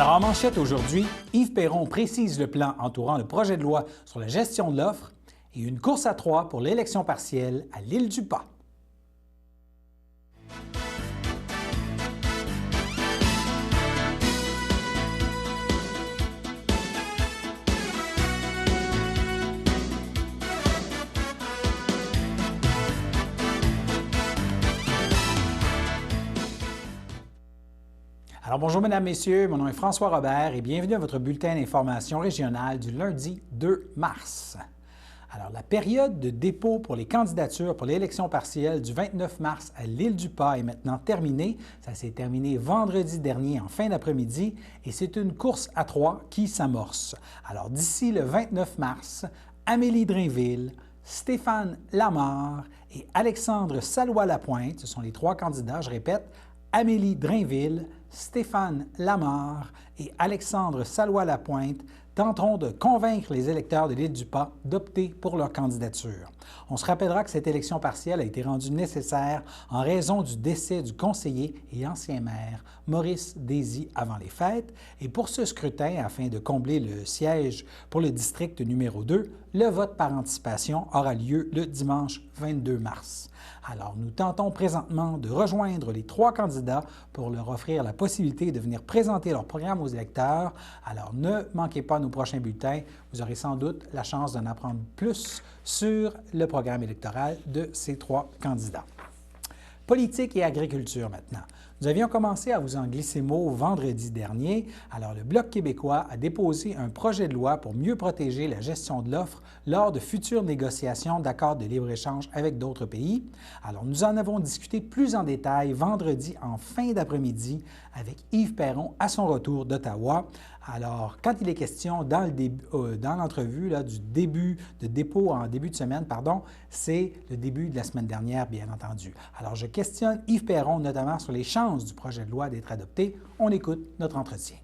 Alors, en manchette aujourd'hui, Yves Perron précise le plan entourant le projet de loi sur la gestion de l'offre et une course à trois pour l'élection partielle à l'Île-du-Pas. Alors bonjour mesdames, messieurs, mon nom est François Robert et bienvenue à votre bulletin d'information régionale du lundi 2 mars. Alors la période de dépôt pour les candidatures pour l'élection partielle du 29 mars à l'Île-du-Pas est maintenant terminée. Ça s'est terminé vendredi dernier en fin d'après-midi et c'est une course à trois qui s'amorce. Alors d'ici le 29 mars, Amélie Drainville, Stéphane Lamarre et Alexandre Salois-Lapointe, ce sont les trois candidats, je répète, Amélie Drainville, Stéphane Lamarre et Alexandre Salois-Lapointe tenteront de convaincre les électeurs de l'Île-du-Pas d'opter pour leur candidature. On se rappellera que cette élection partielle a été rendue nécessaire en raison du décès du conseiller et ancien maire Maurice Désy avant les fêtes. Et pour ce scrutin, afin de combler le siège pour le district numéro 2, le vote par anticipation aura lieu le dimanche 22 mars. Alors, nous tentons présentement de rejoindre les trois candidats pour leur offrir la possibilité de venir présenter leur programme aux électeurs. Alors, ne manquez pas nos prochains bulletins. Vous aurez sans doute la chance d'en apprendre plus sur le programme électoral de ces trois candidats. Politique et agriculture maintenant. Nous avions commencé à vous en glisser mot vendredi dernier. Alors, le Bloc québécois a déposé un projet de loi pour mieux protéger la gestion de l'offre lors de futures négociations d'accords de libre-échange avec d'autres pays. Alors, nous en avons discuté plus en détail vendredi en fin d'après-midi avec Yves Perron à son retour d'Ottawa. Alors, quand il est question dans l'entrevue du début de dépôt en début de semaine, c'est le début de la semaine dernière, bien entendu. Alors, je questionne Yves Perron notamment sur les chances du projet de loi d'être adopté. On écoute notre entretien.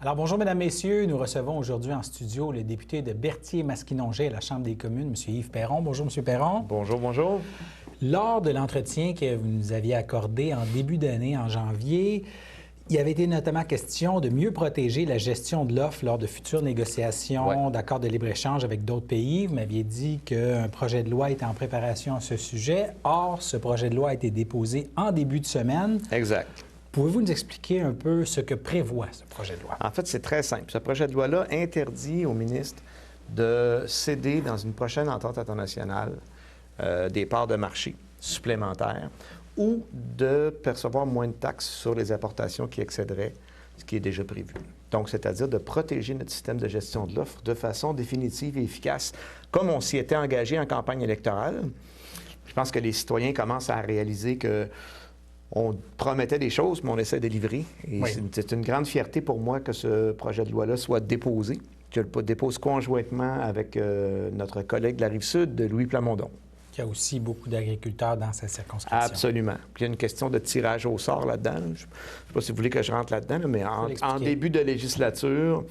Alors, bonjour, mesdames, messieurs. Nous recevons aujourd'hui en studio le député de Berthier-Masquinongé à la Chambre des communes, M. Yves Perron. Bonjour, M. Perron. Bonjour, bonjour. Lors de l'entretien que vous nous aviez accordé en début d'année, en janvier, il avait été notamment question de mieux protéger la gestion de l'offre lors de futures négociations d'accords de libre-échange avec d'autres pays. Vous m'aviez dit qu'un projet de loi était en préparation à ce sujet. Or, ce projet de loi a été déposé en début de semaine. Exact. Pouvez-vous nous expliquer un peu ce que prévoit ce projet de loi? En fait, c'est très simple. Ce projet de loi-là interdit au ministre de céder dans une prochaine entente internationale des parts de marché supplémentaires ou de percevoir moins de taxes sur les importations qui excéderaient ce qui est déjà prévu. Donc, c'est-à-dire de protéger notre système de gestion de l'offre de façon définitive et efficace, comme on s'y était engagé en campagne électorale. Je pense que les citoyens commencent à réaliser qu'on promettait des choses, mais on essaie de livrer. Et c'est une grande fierté pour moi que ce projet de loi-là soit déposé. Je le dépose conjointement avec notre collègue de la Rive-Sud, Louis Plamondon. Il y a aussi beaucoup d'agriculteurs dans cette circonscription. Absolument. Puis il y a une question de tirage au sort là-dedans. Je ne sais pas si vous voulez que je rentre là-dedans, mais en début de législature,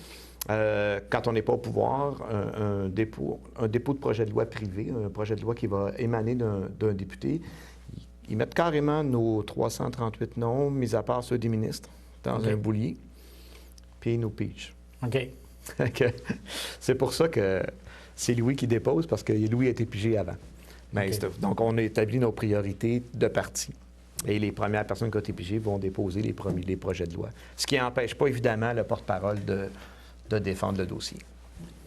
quand on n'est pas au pouvoir, un dépôt de projet de loi privé, un projet de loi qui va émaner d'un député, ils mettent carrément nos 338 noms, mis à part ceux des ministres, dans un boulier, puis ils nous pigent. OK. C'est pour ça que c'est Louis qui dépose, parce que Louis a été pigé avant. Mais donc, on a établi nos priorités de parti. Et les premières personnes qui ont été pigées vont déposer les projets de loi. Ce qui n'empêche pas, évidemment, le porte-parole de défendre le dossier.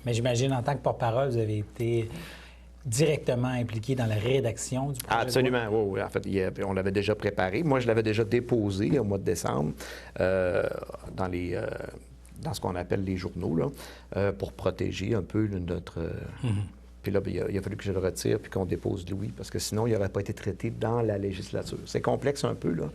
Mais j'imagine, en tant que porte-parole, vous avez été directement impliqué dans la rédaction du projet Absolument, de loi? oui. En fait, on l'avait déjà préparé. Moi, je l'avais déjà déposé au mois de décembre dans ce qu'on appelle les journaux, là, pour protéger un peu notre... Puis là, il a fallu que je le retire puis qu'on dépose Louis, parce que sinon, il n'aurait pas été traité dans la législature. C'est complexe un peu, là.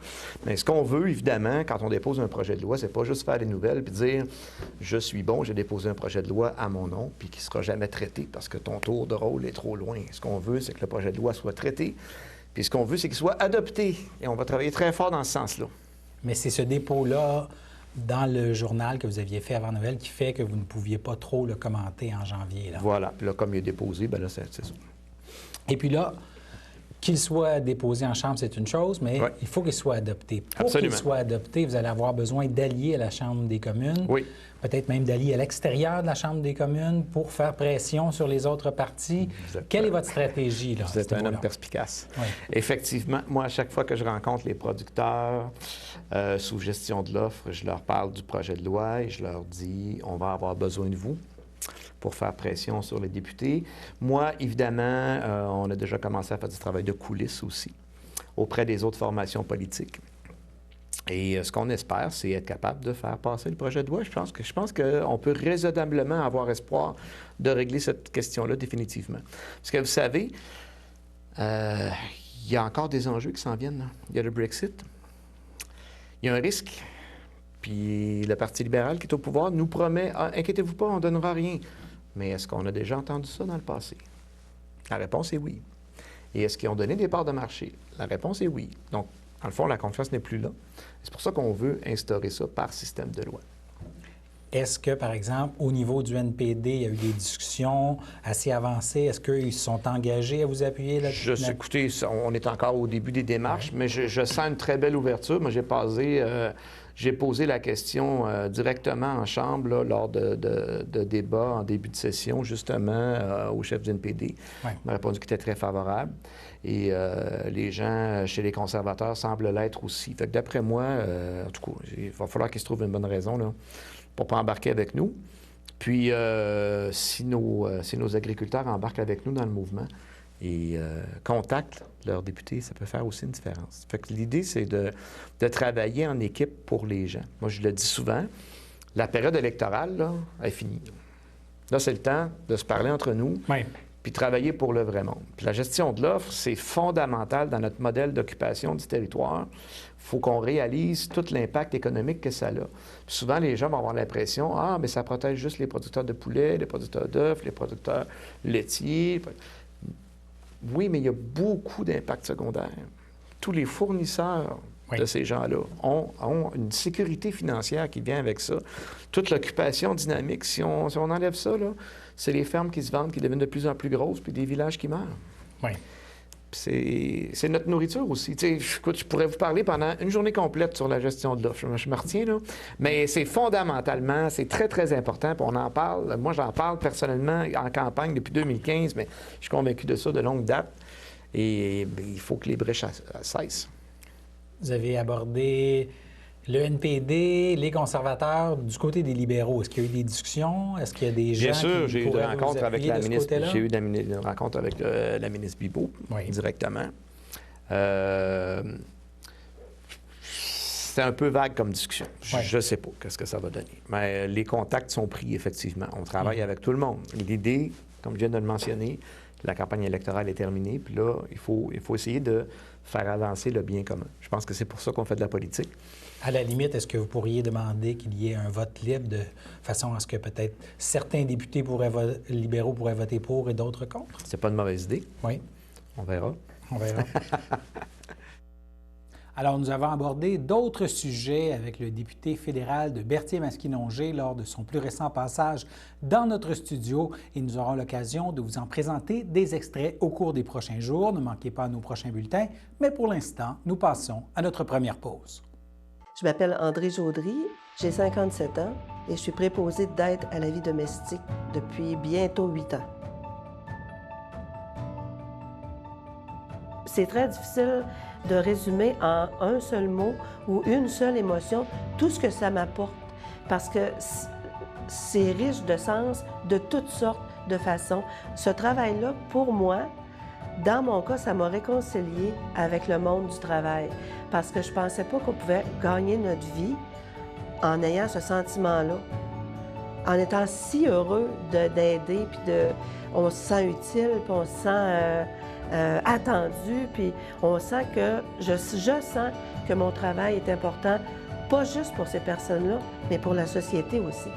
Mais ce qu'on veut, évidemment, quand on dépose un projet de loi, c'est pas juste faire des nouvelles puis dire « Je suis bon, j'ai déposé un projet de loi à mon nom », puis qui ne sera jamais traité parce que ton tour de rôle est trop loin. Ce qu'on veut, c'est que le projet de loi soit traité. Puis ce qu'on veut, c'est qu'il soit adopté. Et on va travailler très fort dans ce sens-là. Mais c'est ce dépôt-là dans le journal que vous aviez fait avant Noël qui fait que vous ne pouviez pas trop le commenter en janvier. Là. Voilà. Puis là, comme il est déposé, bien là, c'est ça. Et puis là, qu'il soit déposé en Chambre, c'est une chose, mais Oui. il faut qu'il soit adopté. Pour Absolument. qu'il soit adopté, vous allez avoir besoin d'alliés à la Chambre des communes, Oui. peut-être même d'alliés à l'extérieur de la Chambre des communes pour faire pression sur les autres partis. Quelle est votre stratégie, là? Vous êtes un homme perspicace. Oui. Effectivement, moi, à chaque fois que je rencontre les producteurs sous gestion de l'offre, je leur parle du projet de loi et je leur dis, on va avoir besoin de vous pour faire pression sur les députés. Moi, évidemment, on a déjà commencé à faire du travail de coulisses aussi auprès des autres formations politiques. Et ce qu'on espère, c'est être capable de faire passer le projet de loi. Je pense qu'on peut raisonnablement avoir espoir de régler cette question-là définitivement. Parce que vous savez, il y a encore des enjeux qui s'en viennent, là. Il y a le Brexit. Il y a un risque. Puis le Parti libéral qui est au pouvoir nous promet « Inquiétez-vous pas, on ne donnera rien ». Mais est-ce qu'on a déjà entendu ça dans le passé? La réponse est oui. Et est-ce qu'ils ont donné des parts de marché? La réponse est oui. Donc, dans le fond, la confiance n'est plus là. C'est pour ça qu'on veut instaurer ça par système de loi. Est-ce que, par exemple, au niveau du NPD, il y a eu des discussions assez avancées? Est-ce qu'ils se sont engagés à vous appuyer là-dessus? Écoutez, on est encore au début des démarches, mais je sens une très belle ouverture. Moi, j'ai posé la question directement en Chambre là, lors de débats en début de session, justement, au chef du NPD. Ouais. Il m'a répondu qu'il était très favorable. Et les gens chez les conservateurs semblent l'être aussi. Fait que d'après moi, en tout cas, il va falloir qu'ils se trouvent une bonne raison là, pour ne pas embarquer avec nous. Puis, si nos agriculteurs embarquent avec nous dans le mouvement et contactent leurs députés, ça peut faire aussi une différence. Fait que l'idée, c'est de travailler en équipe pour les gens. Moi, je le dis souvent, la période électorale, là, est finie. Là, c'est le temps de se parler entre nous, Oui. puis travailler pour le vrai monde. Puis la gestion de l'offre, c'est fondamental dans notre modèle d'occupation du territoire. Il faut qu'on réalise tout l'impact économique que ça a. Puis souvent, les gens vont avoir l'impression, mais ça protège juste les producteurs de poulet, les producteurs d'œufs, les producteurs laitiers. Oui, mais il y a beaucoup d'impacts secondaires. Tous les fournisseurs de ces gens-là ont une sécurité financière qui vient avec ça. Toute l'occupation dynamique, si on enlève ça, là, c'est les fermes qui se vendent, qui deviennent de plus en plus grosses, puis des villages qui meurent. Oui. C'est notre nourriture aussi. Écoute, je pourrais vous parler pendant une journée complète sur la gestion de l'offre. Je me retiens, là. Mais c'est fondamentalement, c'est très, très important. Puis on en parle. Moi, j'en parle personnellement en campagne depuis 2015, mais je suis convaincu de ça de longue date. Et il faut que les brèches cessent. Vous avez abordé le NPD, les conservateurs, du côté des libéraux. Est-ce qu'il y a eu des discussions? Est-ce qu'il y a des gens Bien sûr, qui j'ai eu des rencontres avec la ministre. J'ai eu une rencontre avec la ministre Bibeau directement. C'est un peu vague comme discussion. Je ne sais pas qu'est-ce que ça va donner. Mais les contacts sont pris, effectivement. On travaille avec tout le monde. L'idée, comme je viens de le mentionner, la campagne électorale est terminée. Puis là, il faut essayer de faire avancer le bien commun. Je pense que c'est pour ça qu'on fait de la politique. À la limite, est-ce que vous pourriez demander qu'il y ait un vote libre de façon à ce que peut-être certains députés libéraux pourraient voter pour et d'autres contre? C'est pas une mauvaise idée. Oui. On verra. On verra. Alors, nous avons abordé d'autres sujets avec le député fédéral de Berthier-Masquinongé lors de son plus récent passage dans notre studio et nous aurons l'occasion de vous en présenter des extraits au cours des prochains jours. Ne manquez pas nos prochains bulletins, mais pour l'instant, nous passons à notre première pause. Je m'appelle André Jaudry, j'ai 57 ans et je suis préposée d'aide à la vie domestique depuis bientôt 8 ans. C'est très difficile de résumer en un seul mot ou une seule émotion tout ce que ça m'apporte parce que c'est riche de sens de toutes sortes de façons. Ce travail-là, pour moi, dans mon cas, ça m'a réconcilié avec le monde du travail parce que je ne pensais pas qu'on pouvait gagner notre vie en ayant ce sentiment-là, en étant si heureux d'aider, puis on se sent utile, puis on se sent attendu, puis on sent que je sens que mon travail est important, pas juste pour ces personnes-là, mais pour la société aussi.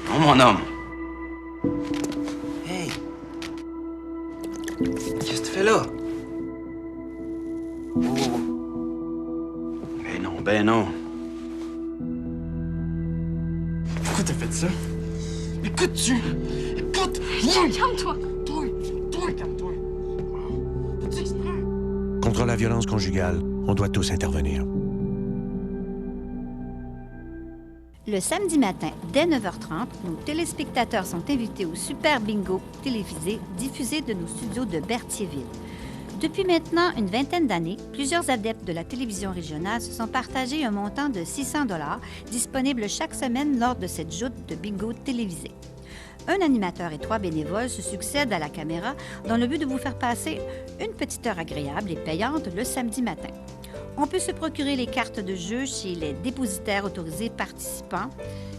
Oh, mon homme. Hey. Qu'est-ce que tu fais là? Ben non. Pourquoi t'as fait ça? Écoute-tu! Écoute! Calme-toi! Toi, calme-toi! Fais-tu exprès? Contre la violence conjugale, on doit tous intervenir. Le samedi matin, dès 9h30, nos téléspectateurs sont invités au Super Bingo télévisé diffusé de nos studios de Berthierville. Depuis maintenant une vingtaine d'années, plusieurs adeptes de la télévision régionale se sont partagés un montant de 600 $ disponible chaque semaine lors de cette joute de bingo télévisé. Un animateur et 3 bénévoles se succèdent à la caméra dans le but de vous faire passer une petite heure agréable et payante le samedi matin. On peut se procurer les cartes de jeu chez les dépositaires autorisés participants,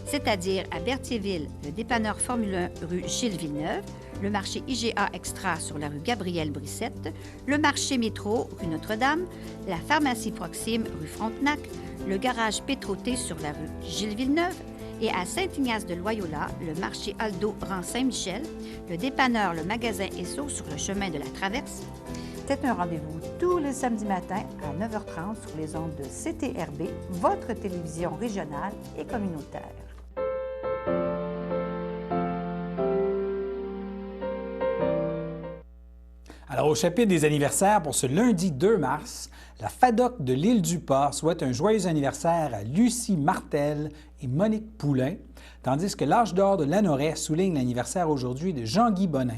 c'est-à-dire à Berthierville, le dépanneur Formule 1 rue Gilles Villeneuve, le marché IGA Extra sur la rue Gabrielle Brissette, le marché Métro rue Notre-Dame, la pharmacie Proxime rue Frontenac, le garage Pétroté sur la rue Gilles Villeneuve et à Saint-Ignace de Loyola, le marché Aldo rang Saint-Michel, le dépanneur Le Magasin Esso sur le chemin de la Traverse. C'est un rendez-vous tous les samedis matins à 9h30 sur les ondes de CTRB, votre télévision régionale et communautaire. Alors, au chapitre des anniversaires pour ce lundi 2 mars, la FADOC de l'Île-du-Pas souhaite un joyeux anniversaire à Lucie Martel et Monique Poulain, tandis que l'âge d'or de Lanoret souligne l'anniversaire aujourd'hui de Jean-Guy Bonin.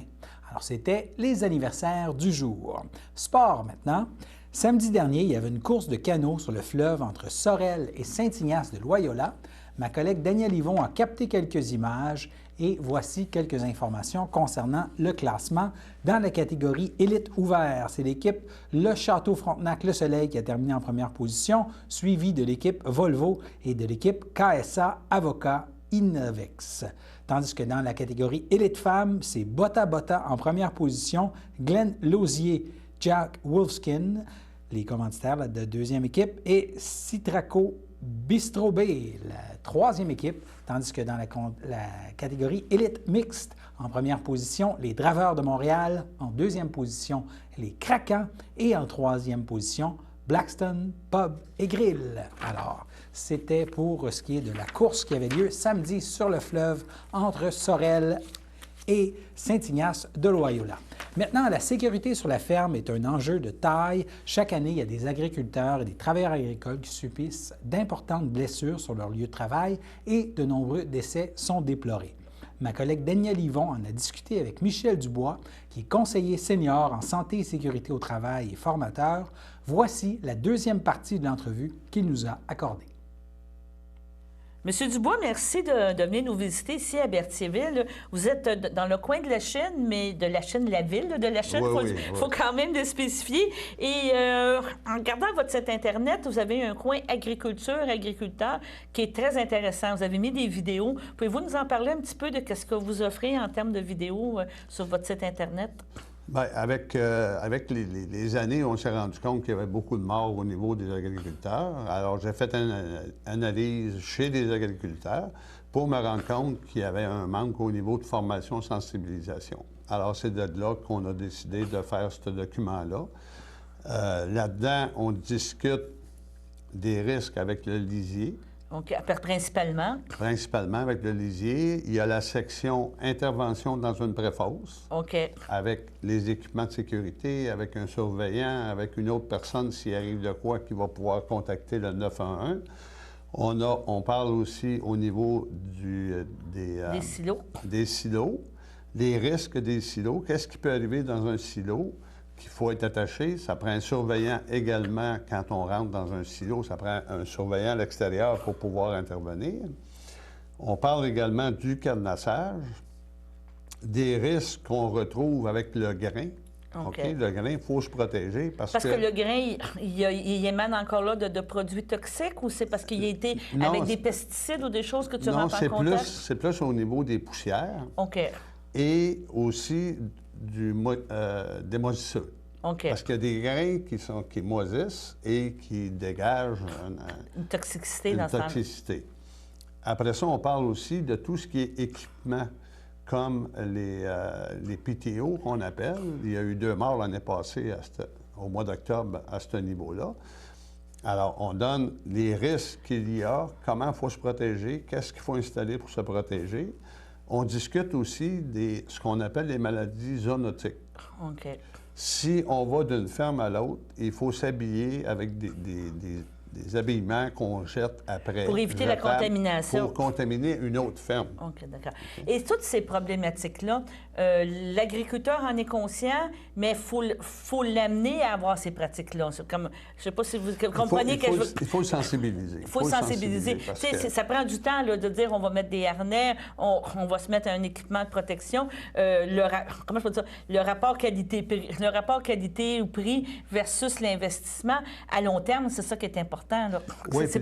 Alors, c'était les anniversaires du jour. Sport maintenant. Samedi dernier, il y avait une course de canot sur le fleuve entre Sorel et Saint-Ignace de Loyola. Ma collègue Danielle Yvon a capté quelques images et voici quelques informations concernant le classement. Dans la catégorie élite ouvert, c'est l'équipe Le Château Frontenac-Le Soleil qui a terminé en première position, suivi de l'équipe Volvo et de l'équipe KSA Avocat Innovex. Tandis que dans la catégorie élite femmes, c'est Bota Bota en première position, Glenn Lausier, Jack Wolfskin, les commanditaires de deuxième équipe, et Citraco Bistro B, la troisième équipe, tandis que dans la catégorie élite mixte, en première position, les Draveurs de Montréal, en deuxième position, les Craquants, et en troisième position, Blackstone Pub et Grill. Alors, c'était pour ce qui est de la course qui avait lieu samedi sur le fleuve entre Sorel et Saint-Ignace de Loyola. Maintenant, la sécurité sur la ferme est un enjeu de taille. Chaque année, il y a des agriculteurs et des travailleurs agricoles qui subissent d'importantes blessures sur leur lieu de travail et de nombreux décès sont déplorés. Ma collègue Danielle Yvon en a discuté avec Michel Dubois, qui est conseiller senior en santé et sécurité au travail et formateur. Voici la deuxième partie de l'entrevue qu'il nous a accordée. Monsieur Dubois, merci de venir nous visiter ici à Berthierville. Vous êtes dans le coin de la Chine, mais de la Chine, la ville de la Chine, il faut quand même le spécifier. Et en regardant votre site Internet, vous avez un coin agriculteur qui est très intéressant. Vous avez mis des vidéos. Pouvez-vous nous en parler un petit peu de ce que vous offrez en termes de vidéos sur votre site Internet? Bien, avec les années, on s'est rendu compte qu'il y avait beaucoup de morts au niveau des agriculteurs. Alors, j'ai fait une analyse chez les agriculteurs pour me rendre compte qu'il y avait un manque au niveau de formation-sensibilisation. Alors, c'est de là qu'on a décidé de faire ce document-là. Là-dedans, on discute des risques avec le lisier. Donc, principalement? Principalement avec le lisier. Il y a la section intervention dans une préfosse. OK. Avec les équipements de sécurité, avec un surveillant, avec une autre personne s'il arrive de quoi qui va pouvoir contacter le 911. On parle aussi au niveau des silos. Des silos, les risques des silos. Qu'est-ce qui peut arriver dans un silo? Qu'il faut être attaché. Ça prend un surveillant également quand on rentre dans un silo. Ça prend un surveillant à l'extérieur pour pouvoir intervenir. On parle également du cadenassage, des risques qu'on retrouve avec le grain. Okay. Le grain, il faut se protéger parce que le grain, il émane encore là de produits toxiques ou c'est parce qu'il a été avec des pesticides ou des choses que tu rentres en contact? Non, c'est plus au niveau des poussières. OK. Et aussi des moisissures. Okay. Parce qu'il y a des grains qui moisissent et qui dégagent une toxicité dans ce toxicité. Après ça, on parle aussi de tout ce qui est équipement, comme les PTO qu'on appelle. Il y a eu 2 morts l'année passée au mois d'octobre à ce niveau-là. Alors, on donne les risques qu'il y a, comment il faut se protéger, qu'est-ce qu'il faut installer pour se protéger. On discute aussi ce qu'on appelle les maladies zoonotiques. OK. Si on va d'une ferme à l'autre, il faut s'habiller avec des habillements qu'on jette après. Pour éviter la contamination. Pour contaminer une autre ferme. OK, d'accord. Et toutes ces problématiques-là, l'agriculteur en est conscient, mais il faut l'amener à avoir ces pratiques-là. Comme, je ne sais pas si vous comprenez il faut le sensibiliser. Il faut le sensibiliser. Ça prend du temps là, de dire on va mettre des harnais, on va se mettre un équipement de protection. Comment je peux dire? Le rapport qualité ou prix versus l'investissement, à long terme, c'est ça qui est important. Là. Oui, puis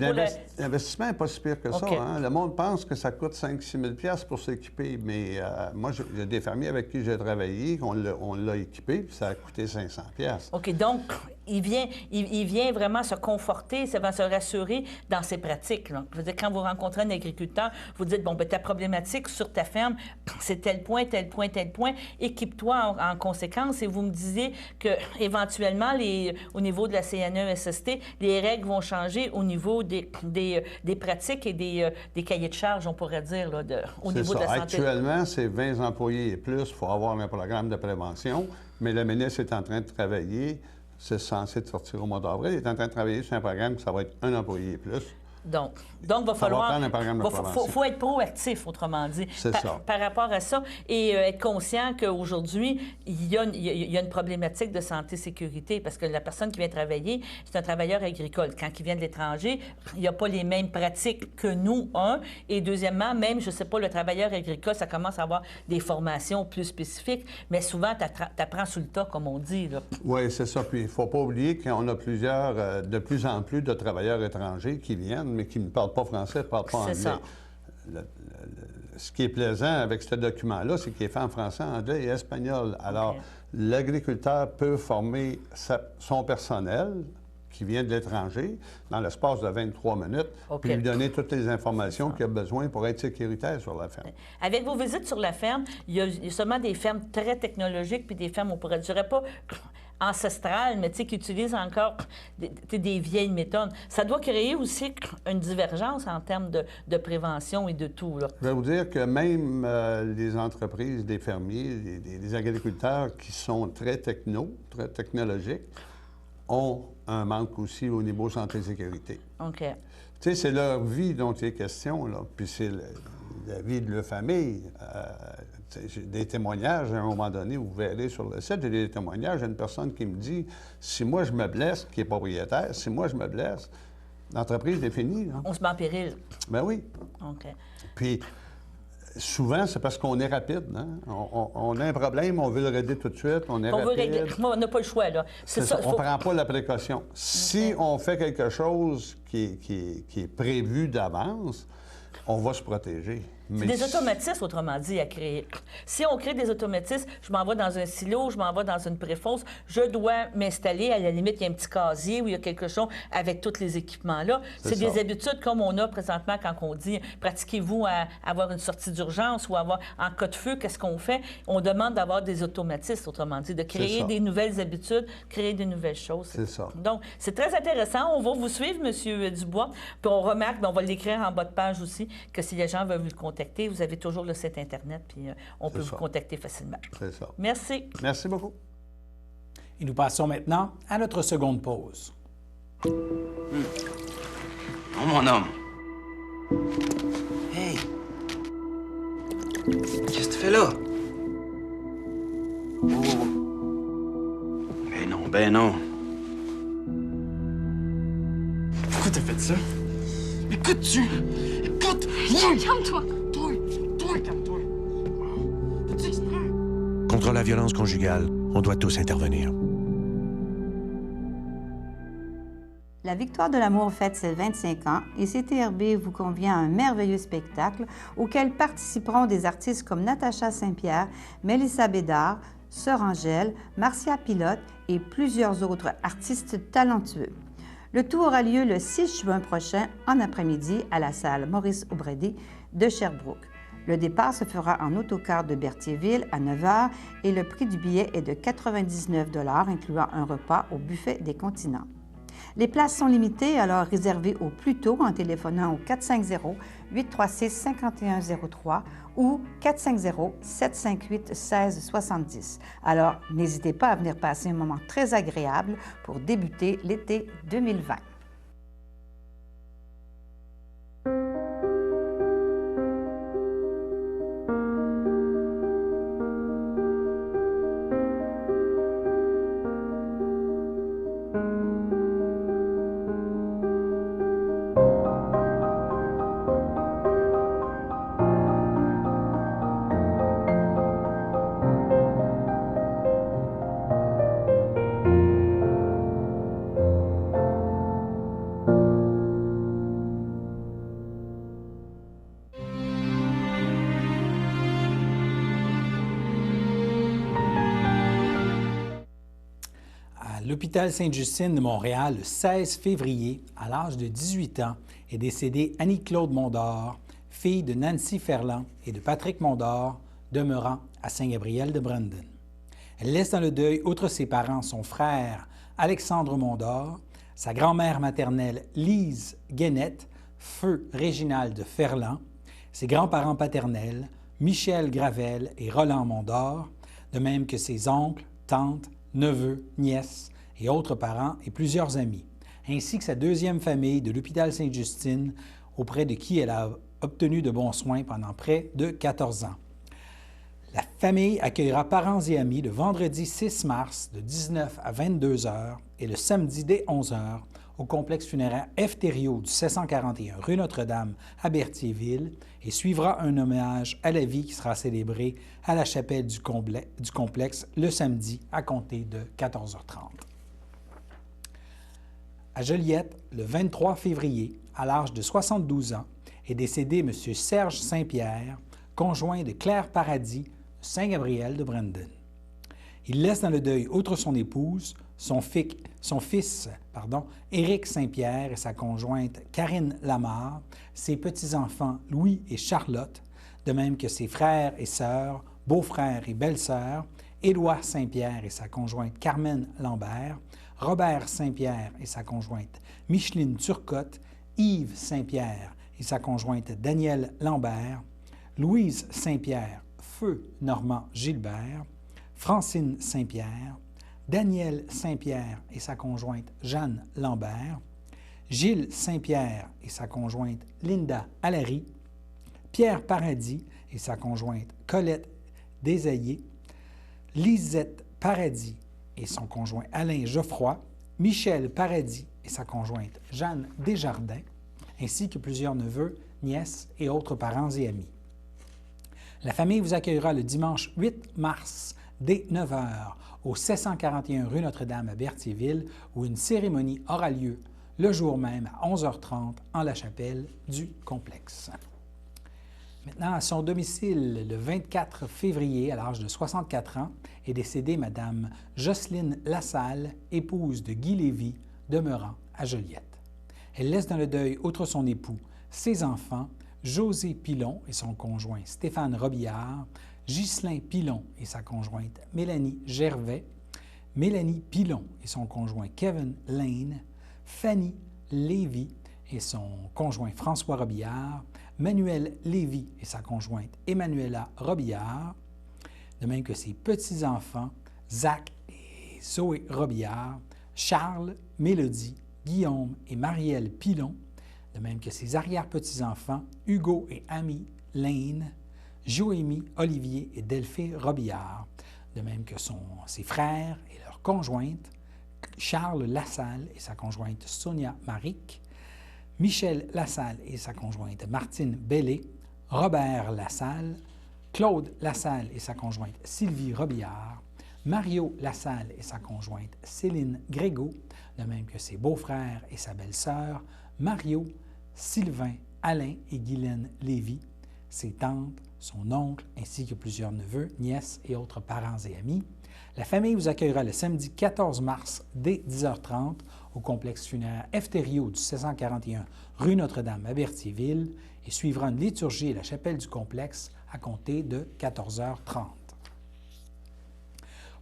l'investissement n'est pas si pire que ça. Hein? Le monde pense que ça coûte 5 000 à 6 000 pour s'équiper, mais moi, j'ai des fermiers avec qui j'ai travaillé, on l'a équipé, puis ça a coûté 500 $. OK, donc, il vient vraiment se conforter, ça va se rassurer dans ses pratiques. Là. Je veux dire, quand vous rencontrez un agriculteur, vous dites, bon, bien, ta problématique sur ta ferme, c'est tel point, tel point, tel point, équipe-toi en conséquence. Et vous me disiez qu'éventuellement, au niveau de la CNESST, les règles vont changer au niveau des pratiques et des cahiers de charges, on pourrait dire, là, au niveau de la santé. Actuellement, c'est 20 employés et plus, il faut avoir un programme de prévention, mais le ministre est en train de travailler, c'est censé sortir au mois d'avril, il est en train de travailler sur un programme que ça va être un employé et plus. Donc, il va falloir... Il faut être proactif, autrement dit, par rapport à ça, et être conscient qu'aujourd'hui, il y a une problématique de santé-sécurité, parce que la personne qui vient travailler, c'est un travailleur agricole. Quand il vient de l'étranger, il n'y a pas les mêmes pratiques que nous, et deuxièmement, même, je ne sais pas, le travailleur agricole, ça commence à avoir des formations plus spécifiques, mais souvent, tu apprends sur le tas, comme on dit. Oui, c'est ça. Puis, il ne faut pas oublier qu'on a de plus en plus de travailleurs étrangers qui viennent, mais qui ne parlent pas français, ne parlent pas anglais. Ça. Ce qui est plaisant avec ce document-là, c'est qu'il est fait en français, anglais et espagnol. Alors, l'agriculteur peut former son personnel qui vient de l'étranger dans l'espace de 23 minutes, puis lui donner toutes les informations qu'il a besoin pour être sécuritaire sur la ferme. Avec vos visites sur la ferme, il y a seulement des fermes très technologiques, puis des fermes, on pourrait dire pas ancestrales, mais qui utilisent encore des vieilles méthodes. Ça doit créer aussi une divergence en termes de prévention et de tout. Là. Je vais vous dire que même les entreprises, des fermiers, des agriculteurs qui sont très technologiques, ont un manque aussi au niveau santé et sécurité. OK. Tu sais, c'est leur vie dont il est question, là. Puis c'est la vie de leur famille. J'ai des témoignages, à un moment donné, vous verrez sur le site, j'ai des témoignages d'une personne qui me dit, si moi je me blesse, qui est propriétaire, si moi je me blesse, l'entreprise est finie. Là. On se met en péril. Ben oui. OK. Puis, souvent, c'est parce qu'on est rapide. Hein? On a un problème, on veut le régler tout de suite, on est rapide. On n'a pas le choix, là. On ne prend pas la précaution. Si on fait quelque chose qui est prévu d'avance, on va se protéger. C'est des automatismes, autrement dit, à créer. Si on crée des automatismes, je m'en vais dans un silo, je m'en vais dans une préfosse, je dois m'installer, à la limite, il y a un petit casier où il y a quelque chose avec tous les équipements-là. C'est des habitudes comme on a présentement quand on dit « pratiquez-vous à avoir une sortie d'urgence ou avoir en cas de feu, qu'est-ce qu'on fait? » On demande d'avoir des automatismes, autrement dit, de créer des nouvelles habitudes, créer de nouvelles choses. C'est ça. Donc, c'est très intéressant. On va vous suivre, M. Dubois, puis on remarque, on va l'écrire en bas de page aussi, que si les gens veulent vous contacter, vous avez toujours le site Internet, puis on peut vous contacter facilement. C'est ça. Merci. Merci beaucoup. Et nous passons maintenant à notre seconde pause. Oh, mon homme. Hey. Qu'est-ce que tu fais là? Oh. Ben non. Pourquoi t'as fait ça? Écoute-tu! Écoute! Calme-toi! Toi, calme-toi! Fais-tu exprès? Contre la violence conjugale, on doit tous intervenir. La Victoire de l'amour fête ses 25 ans et CTRB vous convie à un merveilleux spectacle auquel participeront des artistes comme Natacha Saint-Pierre, Mélissa Bédard, Sœur Angèle, Marcia Pilote et plusieurs autres artistes talentueux. Le tout aura lieu le 6 juin prochain en après-midi à la salle Maurice-O'Brady de Sherbrooke. Le départ se fera en autocar de Berthierville à 9 h et le prix du billet est de 99 $, incluant un repas au buffet des continents. Les places sont limitées, alors réservez au plus tôt en téléphonant au 450-836-5103 ou 450-758-1670. Alors, n'hésitez pas à venir passer un moment très agréable pour débuter l'été 2020. L'hôpital Sainte-Justine de Montréal, le 16 février, à l'âge de 18 ans, est décédée Annie-Claude Mondor, fille de Nancy Ferland et de Patrick Mondor, demeurant à Saint-Gabriel de Brandon. Elle laisse dans le deuil, outre ses parents, son frère Alexandre Mondor, sa grand-mère maternelle Lise Guénette, feu Réginald Ferland, ses grands-parents paternels Michel Gravel et Roland Mondor, de même que ses oncles, tantes, neveux, nièces et autres parents et plusieurs amis, ainsi que sa deuxième famille de l'hôpital Sainte-Justine, auprès de qui elle a obtenu de bons soins pendant près de 14 ans. La famille accueillera parents et amis le vendredi 6 mars de 19 à 22 heures et le samedi dès 11 heures au complexe funéraire F. Thériault du 741 rue Notre-Dame à Berthierville et suivra un hommage à la vie qui sera célébré à la chapelle du complexe le samedi à compter de 14h30. À Joliette, le 23 février, à l'âge de 72 ans, est décédé M. Serge Saint-Pierre, conjoint de Claire Paradis, de Saint-Gabriel de Brandon. Il laisse dans le deuil, outre son épouse, son fils, Éric Saint-Pierre et sa conjointe Karine Lamarre, ses petits-enfants Louis et Charlotte, de même que ses frères et sœurs, beaux-frères et belles-sœurs, Éloi Saint-Pierre et sa conjointe Carmen Lambert, Robert Saint-Pierre et sa conjointe Micheline Turcotte, Yves Saint-Pierre et sa conjointe Danielle Lambert, Louise Saint-Pierre, feu Normand Gilbert, Francine Saint-Pierre, Daniel Saint-Pierre et sa conjointe Jeanne Lambert, Gilles Saint-Pierre et sa conjointe Linda Allary, Pierre Paradis et sa conjointe Colette Desaillés, Lisette Paradis et son conjoint Alain Geoffroy, Michel Paradis et sa conjointe Jeanne Desjardins, ainsi que plusieurs neveux, nièces et autres parents et amis. La famille vous accueillera le dimanche 8 mars dès 9 h au 741 rue Notre-Dame à Berthierville, où une cérémonie aura lieu le jour même à 11h30 en la chapelle du complexe. Maintenant, à son domicile, le 24 février, à l'âge de 64 ans, est décédée Mme Jocelyne Lassalle, épouse de Guy Lévy, demeurant à Joliette. Elle laisse dans le deuil, outre son époux, ses enfants, José Pilon et son conjoint Stéphane Robillard, Ghislain Pilon et sa conjointe Mélanie Gervais, Mélanie Pilon et son conjoint Kevin Lane, Fanny Lévy et son conjoint François Robillard, Manuel Lévy et sa conjointe Emmanuela Robillard, de même que ses petits-enfants Zach et Zoé Robillard, Charles, Mélodie, Guillaume et Marielle Pilon, de même que ses arrière-petits-enfants Hugo et Amy Lane, Joémie, Olivier et Delphine Robillard, de même que ses frères et leurs conjointes, Charles Lassalle et sa conjointe Sonia Maric, Michel Lassalle et sa conjointe Martine Bellé, Robert Lassalle, Claude Lassalle et sa conjointe Sylvie Robillard, Mario Lassalle et sa conjointe Céline Grégo, de même que ses beaux-frères et sa belle-sœur Mario, Sylvain, Alain et Guylaine Lévy, ses tantes, son oncle, ainsi que plusieurs neveux, nièces et autres parents et amis. La famille vous accueillera le samedi 14 mars dès 10h30 au complexe funéraire F. Thériault du 741 rue Notre-Dame à Berthierville et suivra une liturgie à la chapelle du complexe à compter de 14h30.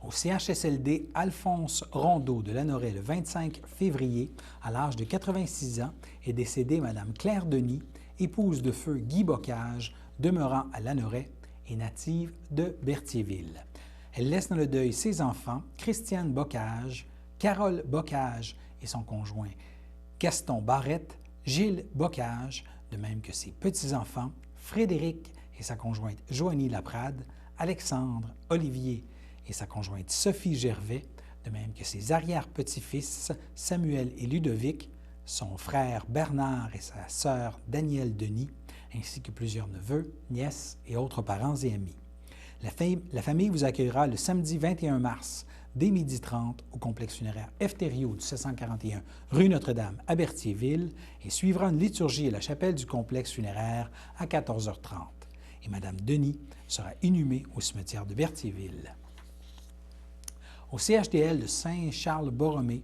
Au CHSLD Alphonse Rondeau de Lanoraie le 25 février, à l'âge de 86 ans, est décédée Mme Claire Denis, épouse de feu Guy Bocage, demeurant à Lanoraie et native de Berthierville. Elle laisse dans le deuil ses enfants, Christiane Bocage, Carole Bocage et son conjoint Gaston Barrette, Gilles Bocage, de même que ses petits-enfants, Frédéric et sa conjointe Joanie Laprade, Alexandre, Olivier et sa conjointe Sophie Gervais, de même que ses arrière-petits-fils Samuel et Ludovic, son frère Bernard et sa sœur Danielle Denis, ainsi que plusieurs neveux, nièces et autres parents et amis. La famille vous accueillera le samedi 21 mars, dès 12h30, au complexe funéraire Efterio du 741 rue Notre-Dame à Berthierville et suivra une liturgie à la chapelle du complexe funéraire à 14h30. Et Mme Denis sera inhumée au cimetière de Berthierville. Au CHDL de Saint-Charles-Borromée,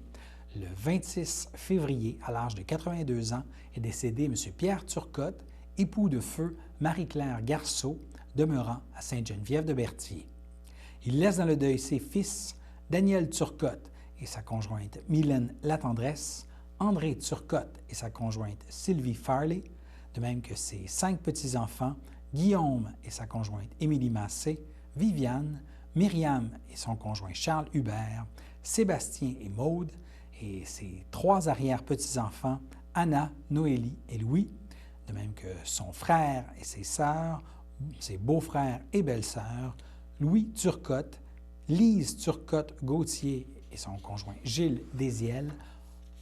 le 26 février, à l'âge de 82 ans, est décédé M. Pierre Turcotte, époux de feu Marie-Claire Garceau, demeurant à Sainte-Geneviève-de-Berthier. Il laisse dans le deuil ses fils, Daniel Turcotte et sa conjointe Mylène Latendresse, André Turcotte et sa conjointe Sylvie Farley, de même que ses 5 petits-enfants, Guillaume et sa conjointe Émilie Massé, Viviane, Myriam et son conjoint Charles Hubert, Sébastien et Maude, et ses 3 arrière-petits-enfants, Anna, Noélie et Louis, de même que son frère et ses sœurs, ses beaux-frères et belles-sœurs, Louis Turcotte, Lise Turcotte-Gauthier et son conjoint Gilles Désiel,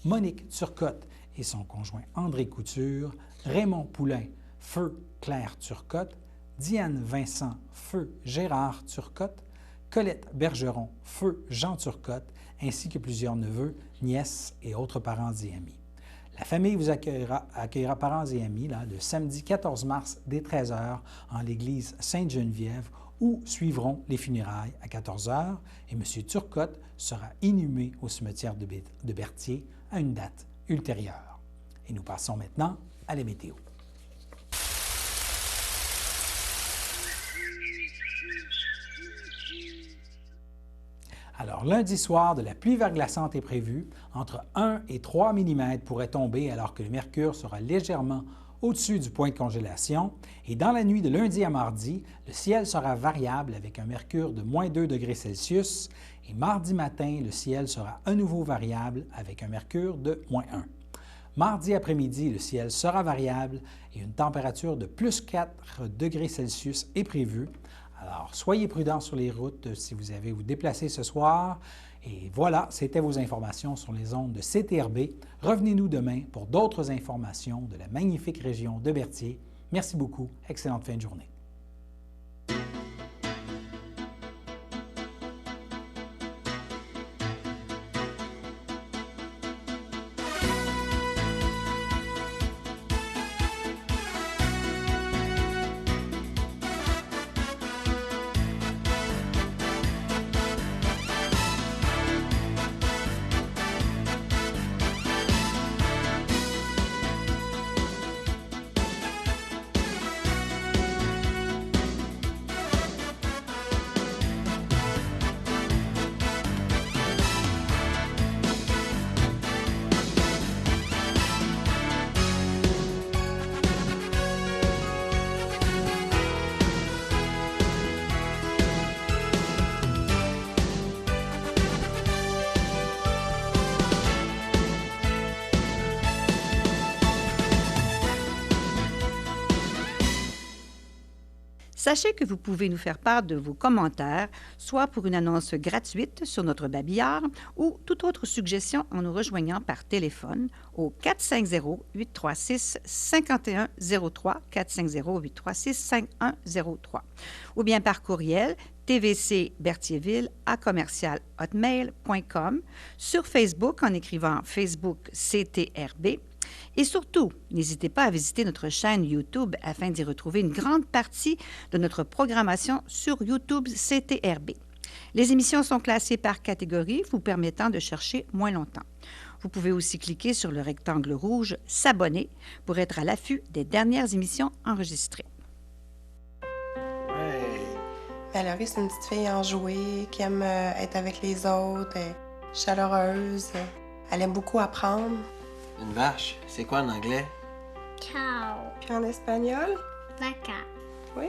Monique Turcotte et son conjoint André Couture, Raymond Poulain, feu Claire Turcotte, Diane Vincent, feu Gérard Turcotte, Colette Bergeron, feu Jean Turcotte, ainsi que plusieurs neveux, nièces et autres parents et amis. La famille vous accueillera parents et amis le samedi 14 mars dès 13h en l'église Sainte-Geneviève où suivront les funérailles à 14h et M. Turcotte sera inhumé au cimetière de Berthier à une date ultérieure. Et nous passons maintenant à la météo. Alors, lundi soir, de la pluie verglaçante est prévue. Entre 1 et 3 mm pourraient tomber alors que le mercure sera légèrement au-dessus du point de congélation. Et dans la nuit de lundi à mardi, le ciel sera variable avec un mercure de moins 2 degrés Celsius. Et mardi matin, le ciel sera à nouveau variable avec un mercure de moins 1. Mardi après-midi, le ciel sera variable et une température de plus 4 degrés Celsius est prévue. Alors, soyez prudents sur les routes si vous avez vous déplacer ce soir. Et voilà, c'était vos informations sur les ondes de CTRB. Revenez-nous demain pour d'autres informations de la magnifique région de Berthier. Merci beaucoup. Excellente fin de journée. Sachez que vous pouvez nous faire part de vos commentaires, soit pour une annonce gratuite sur notre babillard ou toute autre suggestion en nous rejoignant par téléphone au 450-836-5103, 450-836-5103, ou bien par courriel tvcberthierville@hotmail.com, sur Facebook en écrivant Facebook CTRB. Et surtout, n'hésitez pas à visiter notre chaîne YouTube afin d'y retrouver une grande partie de notre programmation sur YouTube CTRB. Les émissions sont classées par catégorie, vous permettant de chercher moins longtemps. Vous pouvez aussi cliquer sur le rectangle rouge « S'abonner » pour être à l'affût des dernières émissions enregistrées. Hey, Valérie, c'est une petite fille enjouée, qui aime être avec les autres, chaleureuse. Elle aime beaucoup apprendre. Une vache, c'est quoi en anglais? Cow. Puis en espagnol? Vaca. Oui.